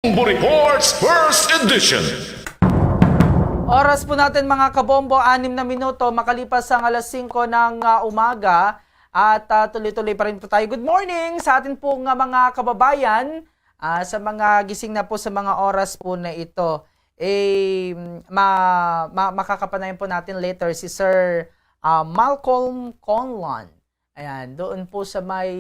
Bombo Reports First Edition. Oras po natin mga kabombo, 6 na minuto makalipas ang alas 5 ng umaga at tuloy-tuloy pa rin po tayo. Good morning sa atin pong mga kababayan, sa mga gising na po sa mga oras po na ito. Makakapanayan po natin later si Sir Malcolm Conlon. Ayan, doon po sa may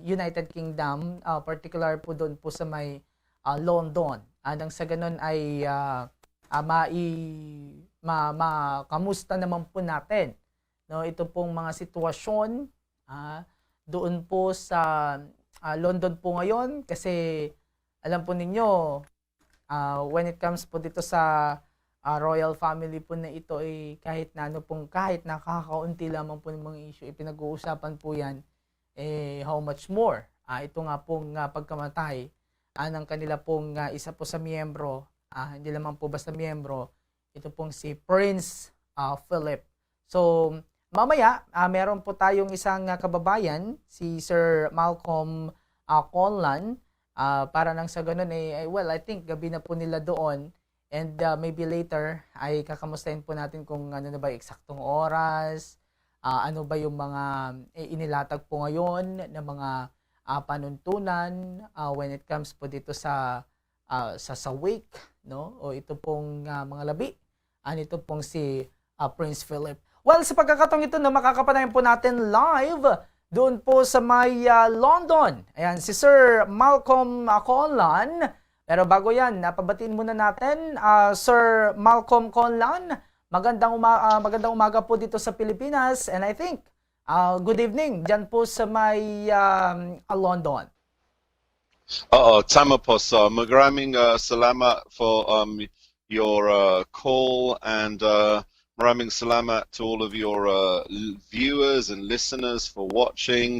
United Kingdom, particular po doon po sa may London. Nang sa ganun ay kamusta naman po natin, no, ito pong mga sitwasyon doon po sa London po ngayon, kasi alam po ninyo, when it comes po dito sa royal family po na ito, kahit nakakaunti lamang po ng mga issue, pinag-uusapan po yan, how much more ito nga pong pagkamatay ng kanila pong isa po sa miyembro, hindi lamang po basta miyembro, ito pong si Prince Philip. So, mamaya, meron po tayong isang kababayan, si Sir Malcolm Conlon, para nang sa ganun, well, I think gabi na po nila doon, and maybe later ay kakamustahin po natin kung ano na ba eksaktong oras, ano ba yung mga inilatag po ngayon na mga panuntunan when it comes po dito sa wake, no? O ito pong mga labi. Ito pong si Prince Philip. Well, sa pagkakataong ito, no, makakapanayan po natin live doon po sa may London. Ayan, si Sir Malcolm Conlon. Pero bago yan, napabatiin muna natin Sir Malcolm Conlon. Magandang umaga po dito sa Pilipinas, and I think good evening dyan po sa may London. Tama po. So, maraming salamat for your call, and maraming salamat to all of your viewers and listeners for watching.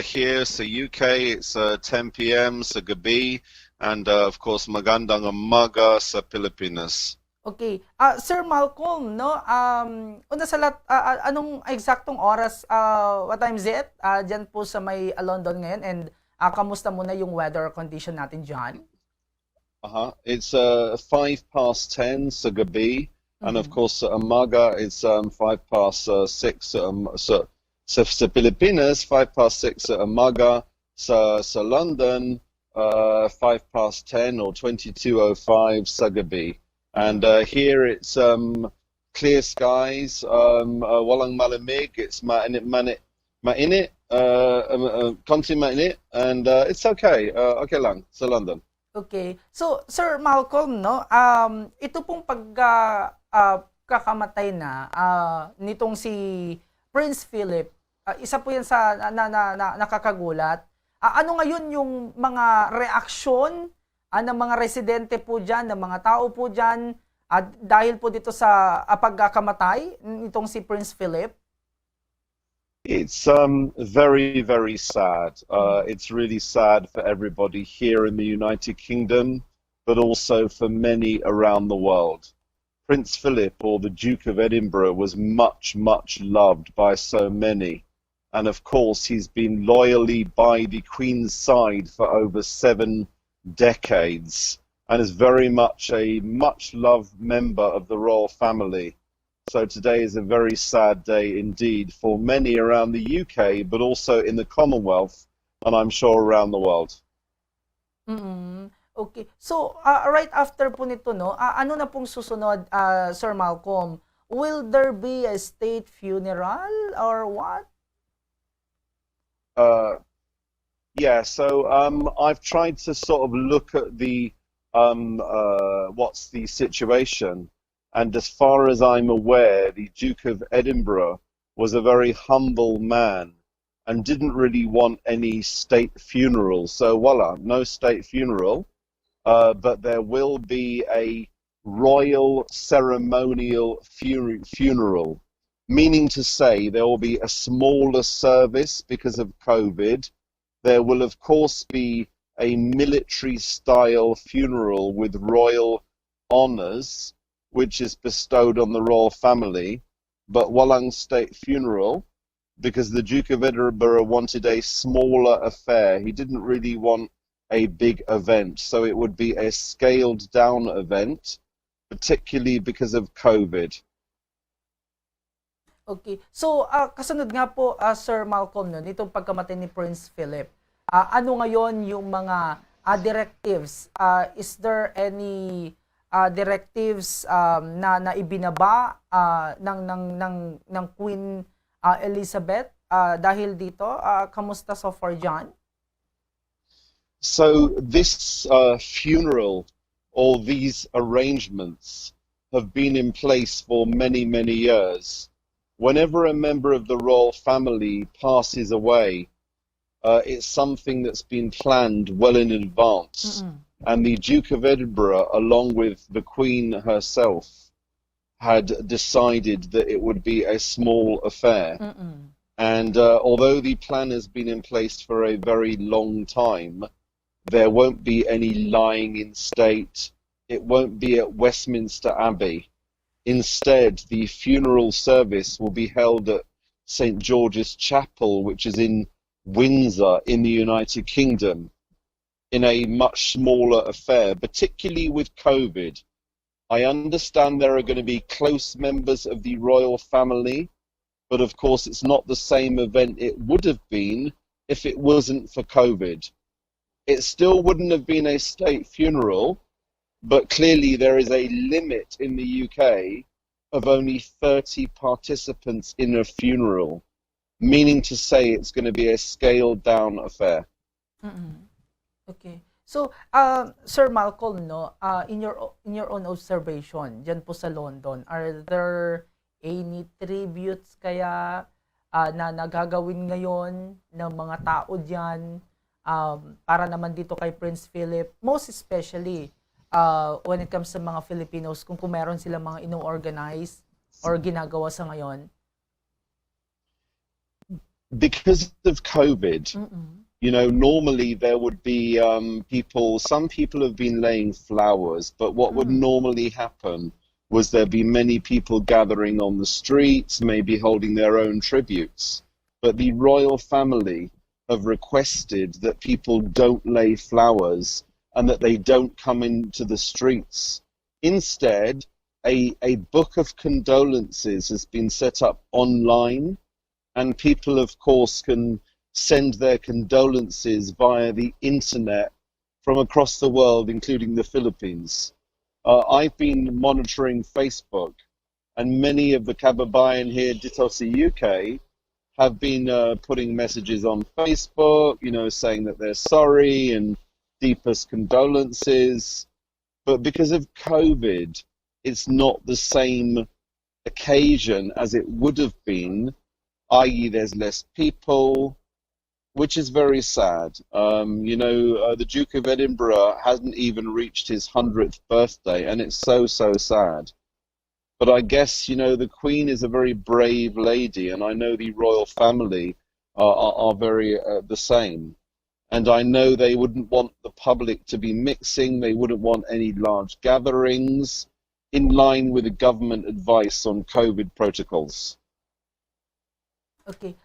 Here sa UK, it's 10 p.m. sa gabi, and of course, magandang umaga sa Pilipinas. Okay. Sir Malcolm, no? Una sa lahat, anong eksaktong oras, what time is it? Diyan po sa may London ngayon, and kamusta muna yung weather condition natin dyan? It's 10:05 sa gabi, and of course sa umaga it's 6:05 sa Pilipinas, 6:05 sa umaga, sa London 10:05 or 22:05 sa gabi. And here it's clear skies, walang malamig, it's mainit, konti mainit, and it's okay, okay lang sa London. Okay. So, Sir Malcolm, no, ito pong kakamatay na nitong si Prince Philip, isa po yan sa nakakagulat. Ano ngayon yung mga reaksyon ng mga residente po dyan, ng mga tao po dyan, dahil po dito sa pagkakamatay nitong si Prince Philip? It's very, very sad. It's really sad for everybody here in the United Kingdom, but also for many around the world. Prince Philip, or the Duke of Edinburgh, was much, much loved by so many. And of course, he's been loyally by the Queen's side for over 7 decades, and is very much a much-loved member of the royal family. So today is a very sad day indeed for many around the UK, but also in the Commonwealth, and I'm sure around the world. Okay. So, right after po nito, no, ano na pong susunod, Sir Malcolm? Will there be a state funeral or what? Yeah, so I've tried to sort of look at the what's the situation, and as far as I'm aware, the Duke of Edinburgh was a very humble man and didn't really want any state funeral. So voila, no state funeral, but there will be a royal ceremonial funeral, meaning to say there will be a smaller service because of COVID. There will, of course, be a military-style funeral with royal honours, which is bestowed on the royal family, but walang state funeral, because the Duke of Edinburgh wanted a smaller affair. He didn't really want a big event. So it would be a scaled down event, particularly because of COVID. Okay. So, kasunod nga po, Sir Malcolm, no, nitong pagkamatay ni Prince Philip, ano ngayon yung mga directives? Is there any directives na ibinaba ng Queen Elizabeth dahil dito? Kamusta so far, John? So this funeral, or these arrangements, have been in place for many, many years. Whenever a member of the royal family passes away, it's something that's been planned well in advance. And the Duke of Edinburgh, along with the Queen herself, had decided that it would be a small affair. And although the plan has been in place for a very long time, there won't be any lying in state. It won't be at Westminster Abbey. Instead, the funeral service will be held at St. George's Chapel, which is in Windsor in the United Kingdom, in a much smaller affair, particularly with COVID. I understand there are going to be close members of the royal family, but of course it's not the same event it would have been if it wasn't for COVID. It still wouldn't have been a state funeral, but clearly there is a limit in the UK of only 30 participants in a funeral, meaning to say it's going to be a scaled down affair. Okay. So, Sir Malcolm, no, in your own observation, dyan po sa London, are there any tributes kaya na nagagawin ngayon ng mga tao dyan para naman dito kay Prince Philip, most especially when it comes sa mga Filipinos, kung meron silang mga ino-organize or ginagawa sa ngayon? Because of COVID, you know, normally there would be some people have been laying flowers, but what would normally happen was there'd be many people gathering on the streets, maybe holding their own tributes. But the royal family have requested that people don't lay flowers and that they don't come into the streets. Instead, a book of condolences has been set up online, and people, of course, can send their condolences via the internet from across the world, including the Philippines. I've been monitoring Facebook, and many of the kababayan here, dito sa UK, have been putting messages on Facebook, you know, saying that they're sorry and deepest condolences. But because of COVID, it's not the same occasion as it would have been, i.e. there's less people, which is very sad. You know, the Duke of Edinburgh hasn't even reached his 100th birthday, and it's so, so sad. But I guess, you know, the Queen is a very brave lady, and I know the royal family are very the same. And I know they wouldn't want the public to be mixing, they wouldn't want any large gatherings, in line with the government advice on COVID protocols. Okay.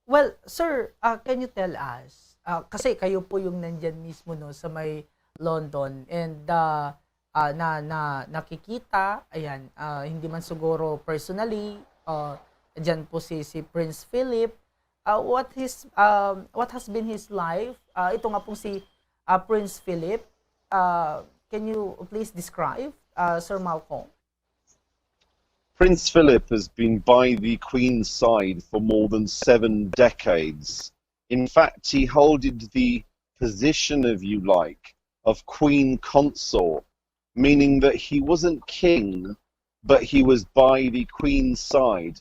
Well, sir, can you tell us, kasi kayo po yung nandyan mismo no, sa may London, and nakikita, ayan, hindi man siguro personally, dyan po si Prince Philip, what has been his life? Ito nga po si Prince Philip. Can you please describe, Sir Malcolm? Prince Philip has been by the Queen's side for more than 7 decades. In fact, he holded the position, if you like, of Queen Consort, meaning that he wasn't king, but he was by the Queen's side.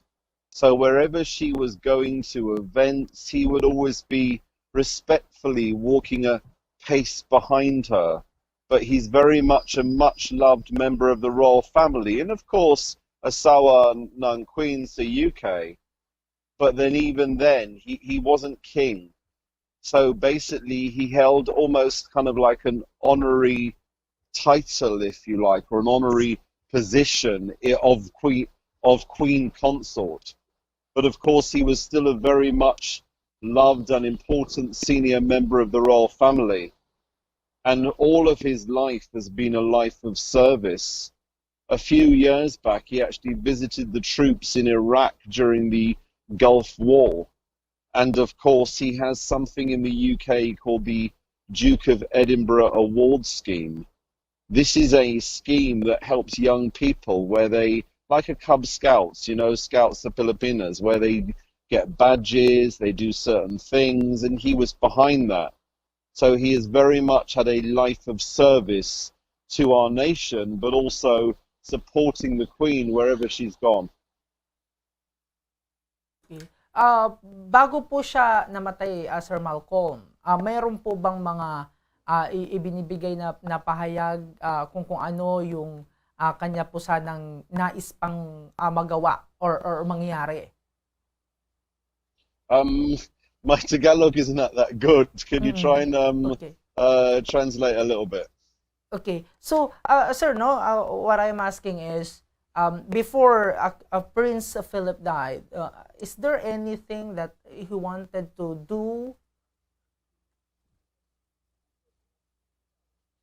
So wherever she was going to events, he would always be respectfully walking a pace behind her. But he's very much a much-loved member of the royal family. And of course, asawa ng Queen sa UK. But then even then, he wasn't king. So basically, he held almost kind of like an honorary title, if you like, or an honorary position of Queen Consort. But of course, he was still a very much loved and important senior member of the royal family. And all of his life has been a life of service. A few years back, he actually visited the troops in Iraq during the Gulf War. And of course, he has something in the UK called the Duke of Edinburgh Award Scheme. This is a scheme that helps young people where they, like a Cub Scouts, you know, Scouts of Filipinas, where they get badges, they do certain things, and he was behind that. So he has very much had a life of service to our nation, but also supporting the Queen wherever she's gone. Bago po siya namatay, Sir Malcolm, mayroon po bang mga ibinibigay na pahayag kung ano yung kanya po sanang nais pang magawa or mangyari? My Tagalog isn't that good. Can you try and Okay. translate a little bit? Okay. So, sir, no, what I'm asking is, before Prince Philip died, is there anything that he wanted to do?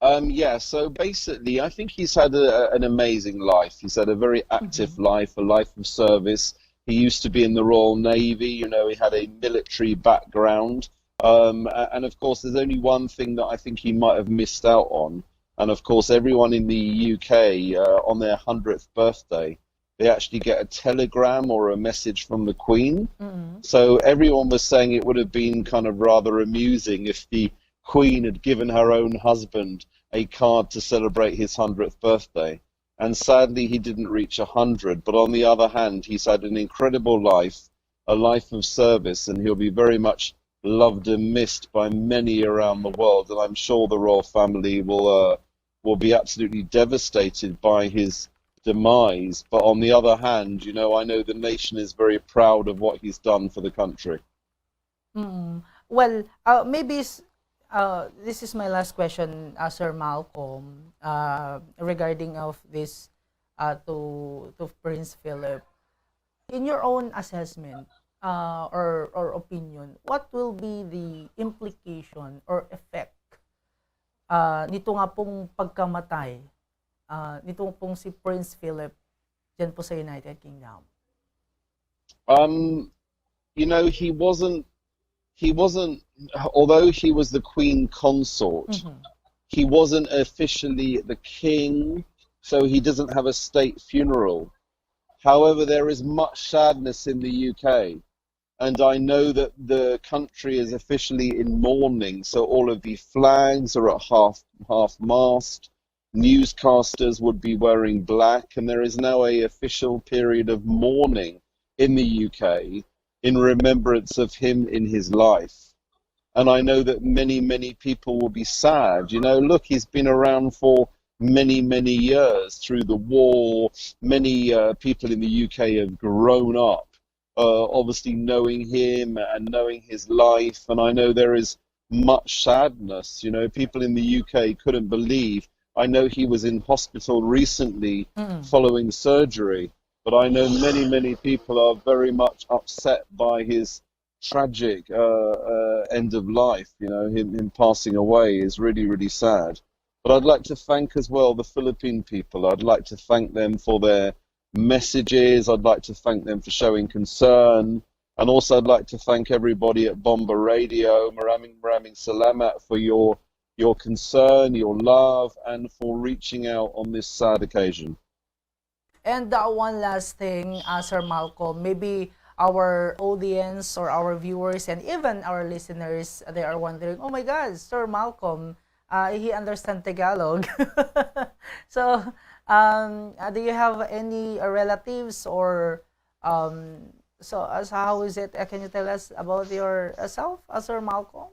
Yeah, so basically, I think he's had an amazing life. He's had a very active life, a life of service. He used to be in the Royal Navy, you know, he had a military background. And of course, there's only one thing that I think he might have missed out on. And of course, everyone in the UK, on their 100th birthday, they actually get a telegram or a message from the Queen. So everyone was saying it would have been kind of rather amusing if the Queen had given her own husband a card to celebrate his 100th birthday. And sadly, he didn't reach 100. But on the other hand, he's had an incredible life, a life of service, and he'll be very much loved and missed by many around the world. And I'm sure the royal family will be absolutely devastated by his demise. But on the other hand, you know, I know the nation is very proud of what he's done for the country. Well, maybe this is my last question, Sir Malcolm, regarding of this to Prince Philip. In your own assessment or opinion, what will be the implication or effect nito nga pong pagkamatay nito pong si Prince Philip dyan po sa United Kingdom? You know, he wasn't, although he was the Queen consort, he wasn't officially the king, so he doesn't have a state funeral. However, there is much sadness in the UK, and I know that the country is officially in mourning, so all of the flags are at half-mast, newscasters would be wearing black, and there is now an official period of mourning in the UK in remembrance of him in his life. And I know that many, many people will be sad. You know, look, he's been around for many, many years through the war. Many people in the UK have grown up, obviously knowing him and knowing his life. And I know there is much sadness. You know, people in the UK couldn't believe. I know he was in hospital recently following surgery. But I know many, many people are very much upset by his tragic end of life. You know, him passing away is really, really sad. But I'd like to thank as well the Philippine people. I'd like to thank them for their messages. I'd like to thank them for showing concern. And also I'd like to thank everybody at Bombo Radio. Maraming salamat for your concern, your love, and for reaching out on this sad occasion. And one last thing, Sir Malcolm, maybe our audience or our viewers and even our listeners, they are wondering, oh my God, Sir Malcolm, he understands Tagalog. So, do you have any relatives or, how is it? Can you tell us about yourself, Sir Malcolm?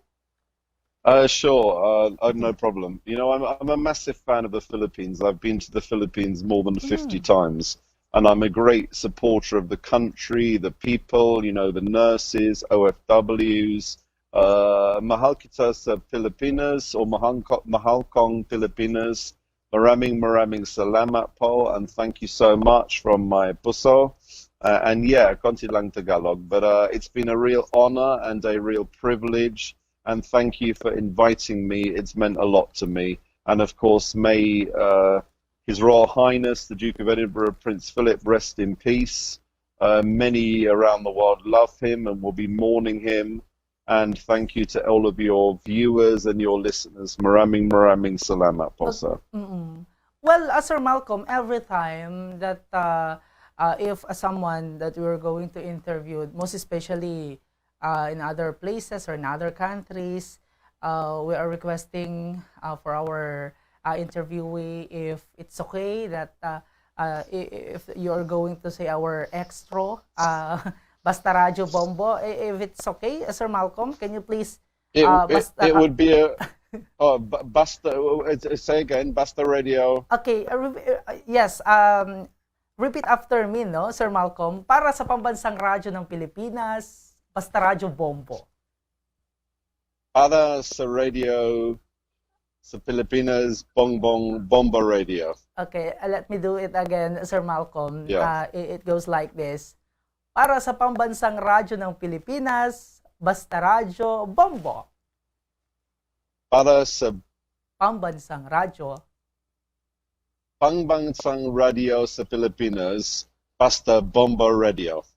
Sure, no problem. You know, I'm a massive fan of the Philippines. I've been to the Philippines more than 50 times, and I'm a great supporter of the country, the people, you know, the nurses, OFWs. Mahal kita sa Pilipinas, or mahal kong Pilipinas. Maraming salamat po, and thank you so much from my puso. And yeah, konti lang Tagalog. But it's been a real honor and a real privilege. And thank you for inviting me. It's meant a lot to me. And of course, may His Royal Highness, the Duke of Edinburgh, Prince Philip, rest in peace. Many around the world love him and will be mourning him. And thank you to all of your viewers and your listeners. Maraming salamat po, sir. Well, Sir Malcolm, every time that if someone that we're going to interview, most especially in other places or in other countries, we are requesting for our interviewee if it's okay that if you're going to say our extra, Basta Radyo Bombo, if it's okay, Sir Malcolm, can you please... It would be a... Oh, Basta, say again, Basta Radio. Okay, yes, repeat after me, no, Sir Malcolm, para sa pambansang radyo ng Pilipinas, Basta Radyo Bombo. Para sa radio sa Pilipinas, Bombo Radio. Okay, let me do it again, Sir Malcolm. Yeah. It goes like this. Para sa pambansang radyo ng Pilipinas, Basta Radyo Bombo. Para sa Pambansang radyo. Pambansang Radio sa Pilipinas, Basta Bombo Radio.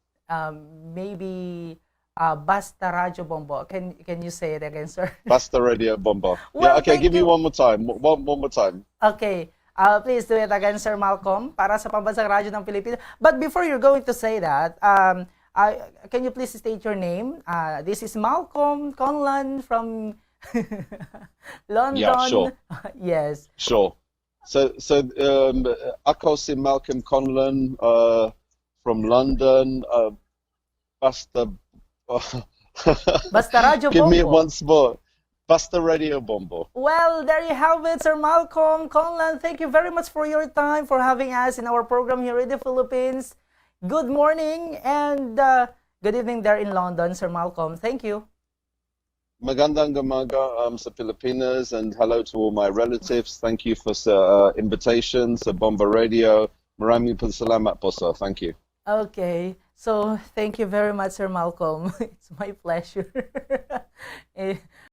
Maybe Basta Radyo Bombo. Can you say it again, sir? Basta Radio Bombo. Well, yeah, okay, give you. me one more time. One more time. Okay. Please do it again, Sir Malcolm, para sa pambansang radyo ng Pilipinas. But before you're going to say that, can you please state your name? This is Malcolm Conlan from London. Yeah, sure. Yes. Sure. So ako si Malcolm Conlan from London. Basta Basta Radyo give Bombo. me it once more. Basta Radio Bombo. Well, there you have it, Sir Malcolm Conlan. Thank you very much for your time, for having us in our program here in the Philippines. Good morning and good evening there in London, Sir Malcolm. Thank you. Magandang umaga sa Pilipinas and hello to all my relatives. Thank you for invitation sa Bombo Radio. Maraming salamat po, sir. Thank you. Okay. So, thank you very much, Sir Malcolm. It's my pleasure.